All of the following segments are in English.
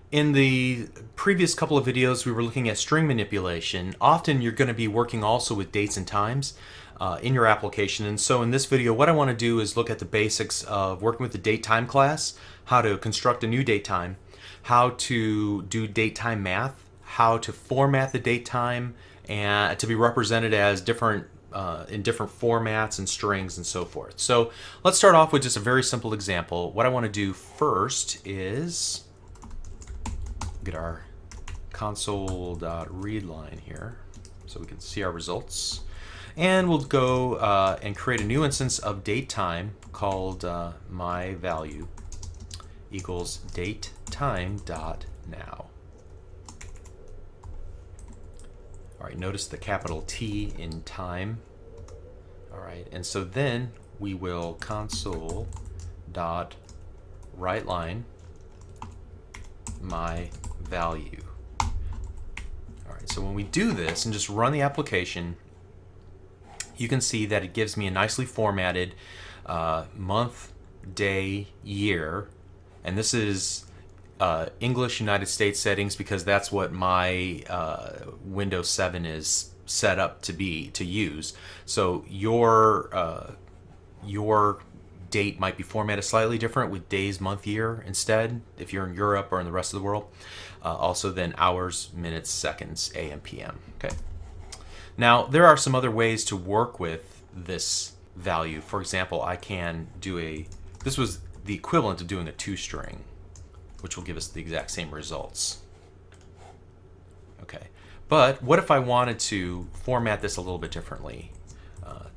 In the previous couple of videos, we were looking at string manipulation. Often you're going to be working also with dates and times in your application. And so in this video, what I want to do is look at the basics of working with the DateTime class, how to construct a new DateTime, how to do DateTime math, how to format the DateTime and to be represented as different in different formats and strings and so forth. So let's start off with just a very simple example. What I want to do first is get our console.readline here so we can see our results. And we'll go and create a new instance of DateTime called myValue equals DateTime.now. All right, notice the capital T in time. All right, and so then we will console.writeLine my value. All right, so when we do this and just run the application, you can see that it gives me a nicely formatted month, day, year, and this is English United States settings because that's what my Windows 7 is set up to use. So your date might be formatted slightly different with days, month, year instead if you're in Europe or in the rest of the world. Also then hours, minutes, seconds, AM, PM. Okay. Now there are some other ways to work with this value. For example, I can do this was the equivalent of doing a toString, which will give us the exact same results. Okay, but what if I wanted to format this a little bit differently?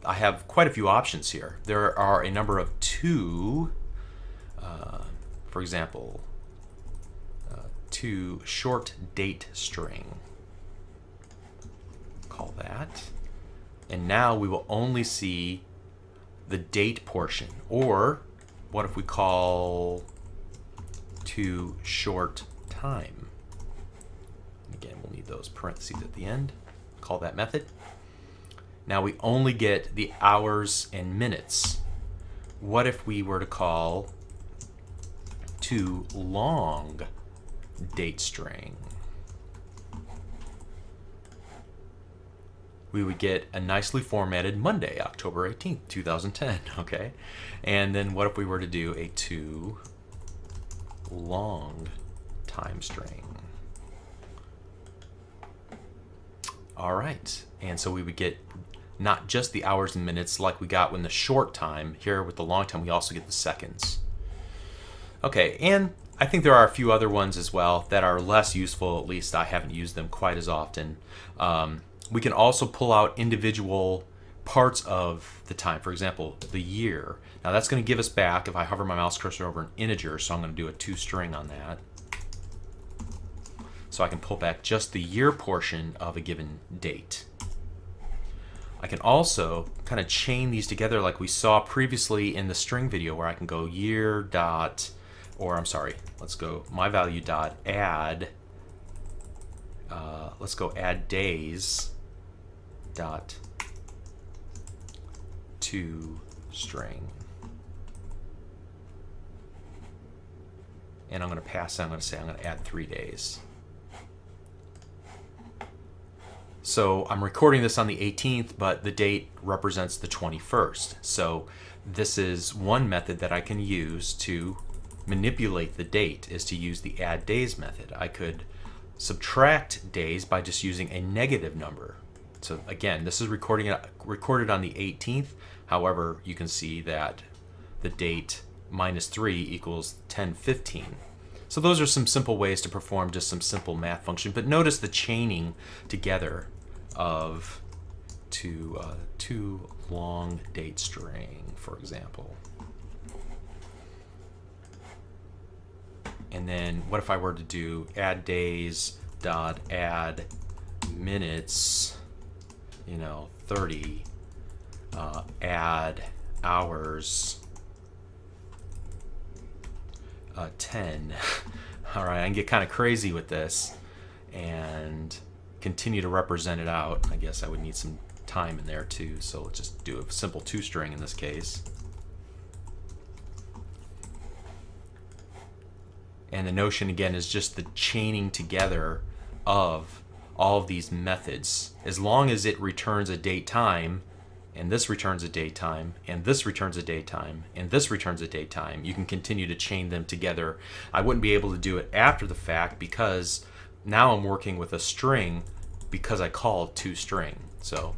I have quite a few options here. There are a number of for example, to short date string. Call that. And now we will only see the date portion. Or what if we call to short time? Again, we'll need those parentheses at the end. Call that method. Now we only get the hours and minutes. What if we were to call to long date string? We would get a nicely formatted Monday, October 18th, 2010, okay? And then what if we were to do a to long time string? All right, and so we would get not just the hours and minutes like we got when the short time. Here with the long time, we also get the seconds. Okay, and I think there are a few other ones as well that are less useful. At least I haven't used them quite as often. We can also pull out individual parts of the time. For example, the year. Now that's going to give us back, if I hover my mouse cursor over an integer, so I'm going to do a toString on that. So I can pull back just the year portion of a given date. I can also kind of chain these together like we saw previously in the string video, where I can go year dot, or I'm sorry, let's go myValue dot add, let's go add days dot to string. And I'm going to pass that, I'm going to say I'm going to add 3 days. So I'm recording this on the 18th, but the date represents the 21st. So this is one method that I can use to manipulate the date, is to use the add days method. I could subtract days by just using a negative number. So again, this is recorded on the 18th. However, you can see that the date -3 equals 10/15. So those are some simple ways to perform just some simple math function. But notice the chaining together of to long date string, for example. And then what if I were to do add days dot add minutes, 30, add hours, 10. All right, I can get kind of crazy with this and continue to represent it out. I guess I would need some time in there too, so let's just do a simple toString in this case. And the notion again is just the chaining together of all of these methods. As long as it returns a date time, and this returns a date time, and this returns a date time, and this returns a date time, you can continue to chain them together. I wouldn't be able to do it after the fact because now I'm working with a string because I called toString. So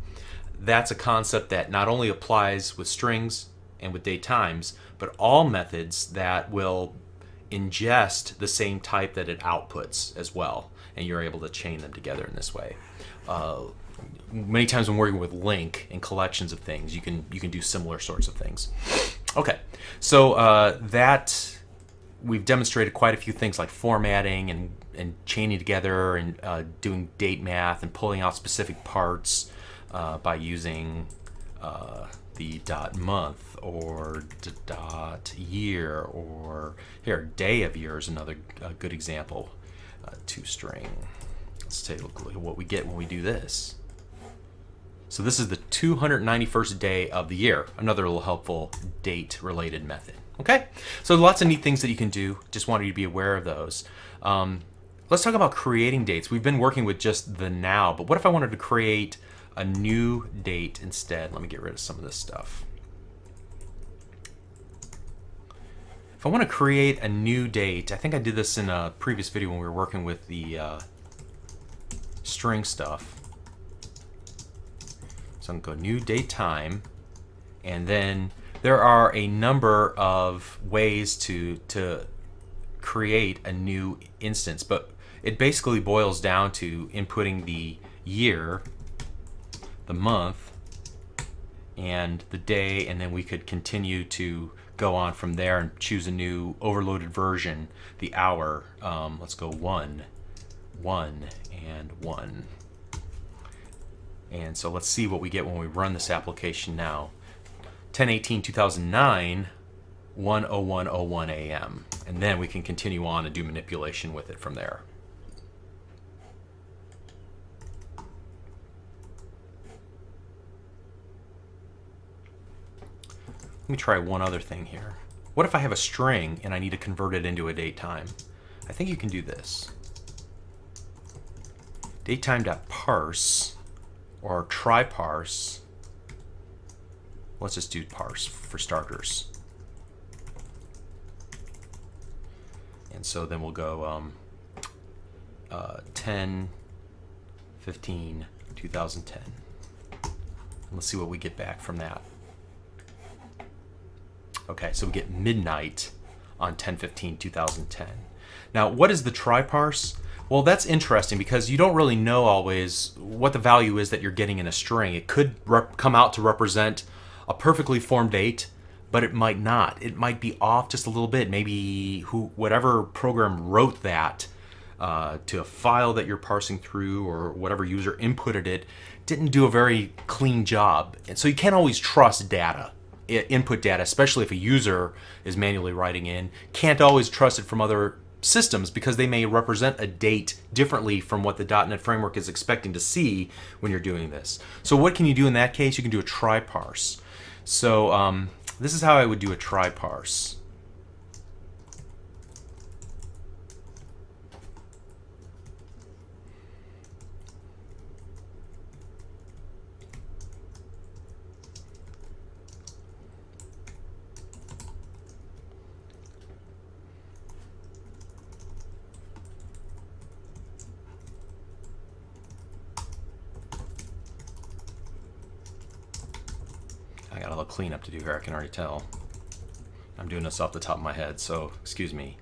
that's a concept that not only applies with strings and with date times, but all methods that will ingest the same type that it outputs as well, and you're able to chain them together in this way. Many times when working with link and collections of things, you can do similar sorts of things. Okay, so that we've demonstrated quite a few things like formatting and chaining together and doing date math and pulling out specific parts by using the dot month or dot year, or here day of year is another good example. ToString. Let's take a look at what we get when we do this. So this is the 291st day of the year, another little helpful date related method. Okay, so lots of neat things that you can do. Just wanted you to be aware of those. Let's talk about creating dates. We've been working with just the now, but what if I wanted to create a new date instead? Let me get rid of some of this stuff. If I want to create a new date, I think I did this in a previous video when we were working with the string stuff. So I'm going to go new date time, and then there are a number of ways to create a new instance, but it basically boils down to inputting the year, the month, and the day, and then we could continue to go on from there and choose a new overloaded version, the hour. Let's go 1, 1, and 1. And so let's see what we get when we run this application now. 10/18/2009, 1:01:01 a.m. And then we can continue on and do manipulation with it from there. Let me try one other thing here. What if I have a string and I need to convert it into a date time? I think you can do this. Datetime.parse or try parse. Let's just do parse for starters. And so then we'll go 10/15/2010. Let's see what we get back from that. Okay, so we get midnight on 10/15/2010. Now, what is the try parse? Well, that's interesting because you don't really know always what the value is that you're getting in a string. It could come out to represent a perfectly formed date, but it might not. It might be off just a little bit. Maybe whatever program wrote that to a file that you're parsing through, or whatever user inputted it, didn't do a very clean job. And so you can't always trust data, input data, especially if a user is manually writing in. Can't always trust it from other systems because they may represent a date differently from what the .NET framework is expecting to see when you're doing this. So what can you do in that case? You can do a try parse. So this is how I would do a try parse. I got a little cleanup to do here, I can already tell. I'm doing this off the top of my head, so excuse me.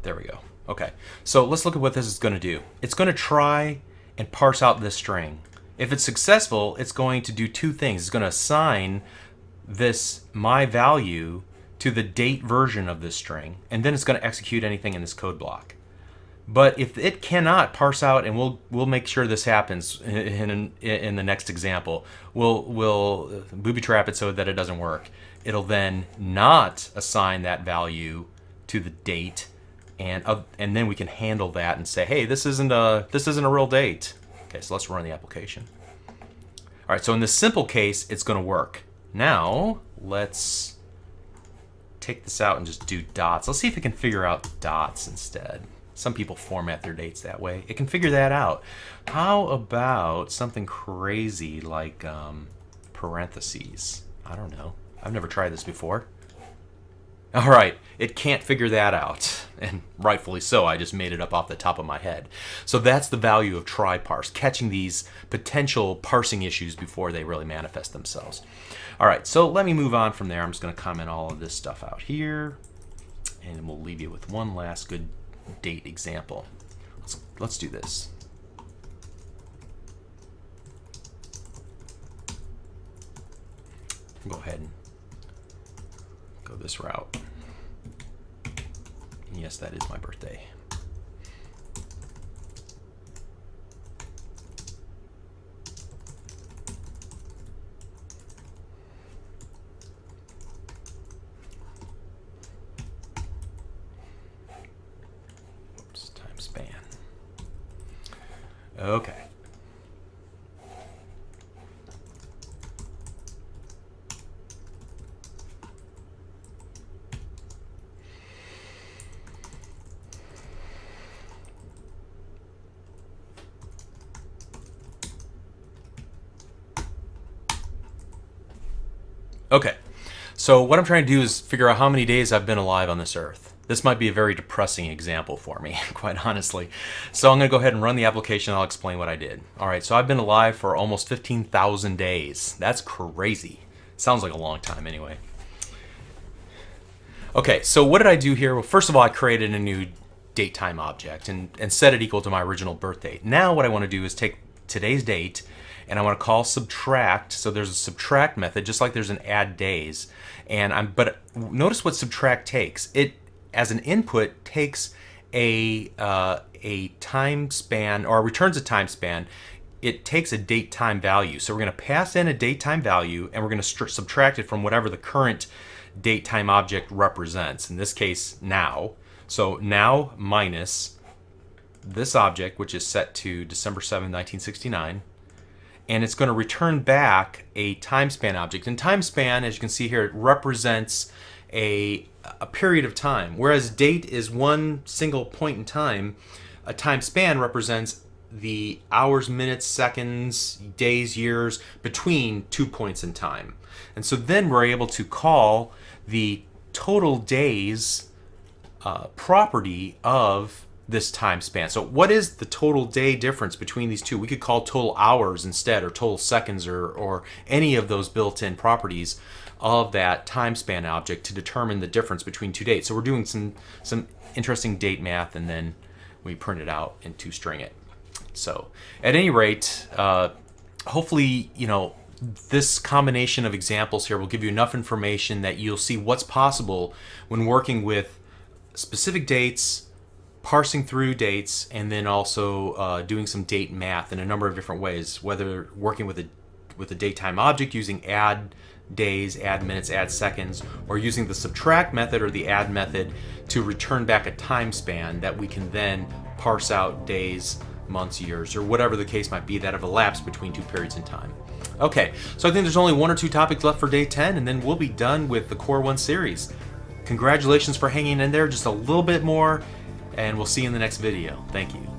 There we go. Okay, so let's look at what this is going to do. It's going to try and parse out this string. If it's successful, it's going to do two things. It's going to assign this my value to the date version of this string, and then it's going to execute anything in this code block. But if it cannot parse out, and we'll make sure this happens in the next example, we'll booby trap it so that it doesn't work. It'll then not assign that value to the date, and then we can handle that and say, hey, this isn't a real date. Okay, so let's run the application. All right, so in this simple case, it's going to work. Now let's take this out and just do dots. Let's see if it can figure out dots instead. Some people format their dates that way. It can figure that out. How about something crazy like parentheses? I don't know. I've never tried this before. All right, it can't figure that out, and rightfully so. I just made it up off the top of my head. So that's the value of try parse, catching these potential parsing issues before they really manifest themselves. All right, so let me move on from there. I'm just going to comment all of this stuff out here, and we'll leave you with one last good date example. Let's do this. Go ahead and go this route. And yes, that is my birthday. Oops, TimeSpan. Okay. Okay, so what I'm trying to do is figure out how many days I've been alive on this earth. This might be a very depressing example for me, quite honestly. So I'm going to go ahead and run the application. I'll explain what I did. All right, so I've been alive for almost 15,000 days. That's crazy. Sounds like a long time anyway. Okay, so what did I do here? Well, first of all, I created a new DateTime object and set it equal to my original birth date. Now what I want to do is take today's date, and I want to call subtract. So there's a subtract method, just like there's an add days. But notice what subtract takes. It, as an input, takes a time span, or returns a time span. It takes a date time value. So we're going to pass in a date time value, and we're going to subtract it from whatever the current date time object represents. In this case, now. So now minus this object, which is set to December 7, 1969. And it's going to return back a time span object. And time span, as you can see here, it represents a period of time. Whereas date is one single point in time, a time span represents the hours, minutes, seconds, days, years between 2 points in time. And so then we're able to call the total days property of this time span. So what is the total day difference between these two? We could call total hours instead, or total seconds, or any of those built-in properties of that time span object to determine the difference between two dates. So we're doing some interesting date math, and then we print it out and string it. So at any rate, hopefully, this combination of examples here will give you enough information that you'll see what's possible when working with specific dates, parsing through dates, and then also doing some date math in a number of different ways, whether working with a date time object using add days, add minutes, add seconds, or using the subtract method or the add method to return back a time span that we can then parse out days, months, years, or whatever the case might be that have elapsed between two periods in time. Okay, so I think there's only one or two topics left for day 10, and then we'll be done with the Core 1 series. Congratulations for hanging in there just a little bit more, and we'll see you in the next video. Thank you.